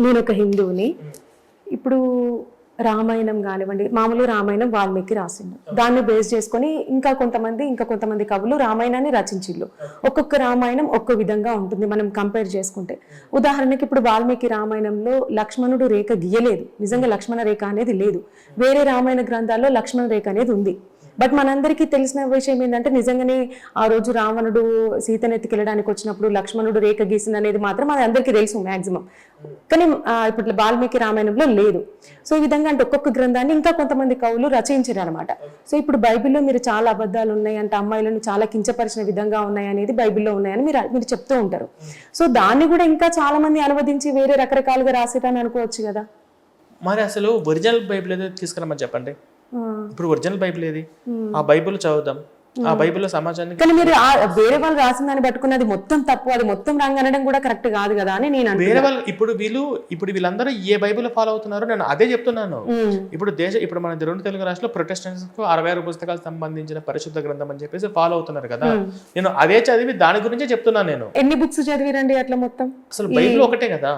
నేను ఒక హిందువుని. ఇప్పుడు రామాయణం కానివ్వండి, మామూలు రామాయణం వాల్మీకి రాసిండు, దాన్ని బేస్ చేసుకొని ఇంకా కొంతమంది కవులు రామాయణాన్ని రచించిళ్ళు. ఒక్కొక్క రామాయణం ఒక్కో విధంగా ఉంటుంది మనం కంపేర్ చేసుకుంటే. ఉదాహరణకి ఇప్పుడు వాల్మీకి రామాయణంలో లక్ష్మణుడు రేఖ గీయలేదు, నిజంగా లక్ష్మణ రేఖ అనేది లేదు. వేరే రామాయణ గ్రంథాల్లో లక్ష్మణ రేఖ అనేది ఉంది. బట్ మనందరికీ తెలిసిన విషయం ఏంటంటే నిజంగానే ఆ రోజు రావణుడు సీతను ఎత్తుకెళ్ళడానికి వచ్చినప్పుడు లక్ష్మణుడు రేఖ గీసింది అనేది మాత్రం అది అందరికీ తెలుసు మ్యాక్సిమం. కానీ ఇప్పుడు వాల్మీకి రామాయణంలో లేదు. సో ఈ విధంగా అంటే ఒక్కొక్క గ్రంథాన్ని ఇంకా కొంతమంది కవులు రచయించారు అనమాట. సో ఇప్పుడు బైబిల్లో మీరు చాలా అబద్ధాలు ఉన్నాయి అంటే అమ్మాయిలను చాలా కించపరిచిన విధంగా ఉన్నాయి అనేది బైబిల్లో ఉన్నాయని మీరు చెప్తూ ఉంటారు. సో దాన్ని కూడా ఇంకా చాలా మంది అనువదించి వేరే రకరకాలుగా రాసేటని అనుకోవచ్చు కదా. మరి అసలు ఒరిజినల్ బైబిల్ ఏదో తీసుకురమ్మని చెప్పండి. ఇప్పుడు ఒరిజినల్ బైబిల్ ఏది? ఆ బైబిల్ చదువుదాం, ఆ బైబిల్లో సమాజానికి. కానీ మీరు వేరే వాళ్ళు రాసిన దాన్ని పట్టుకున్నది మొత్తం తప్పు, అది మొత్తం రాంగ్ అనడం కూడా కరెక్ట్ కాదు కదా అని నేను వేరే వాళ్ళు ఇప్పుడు వీళ్ళందరూ ఏ బైబిల్ ఫాలో అవుతున్నారో నేను అదే చెప్తున్నాను. ఇప్పుడు మన రెండు తెలుగు రాష్ట్రాల్లో ప్రొటెస్టెంట్స్ కు 66 పుస్తకాలకు సంబంధించిన పరిశుద్ధ గ్రంథం అని చెప్పేసి ఫాలో అవుతున్నారు కదా. నేను అదే చదివి దాని గురించే చెప్తున్నాను. నేను ఎన్ని బుక్స్ చదివిరండి అట్లా మొత్తం? అసలు బైబిల్ ఒకటే కదా.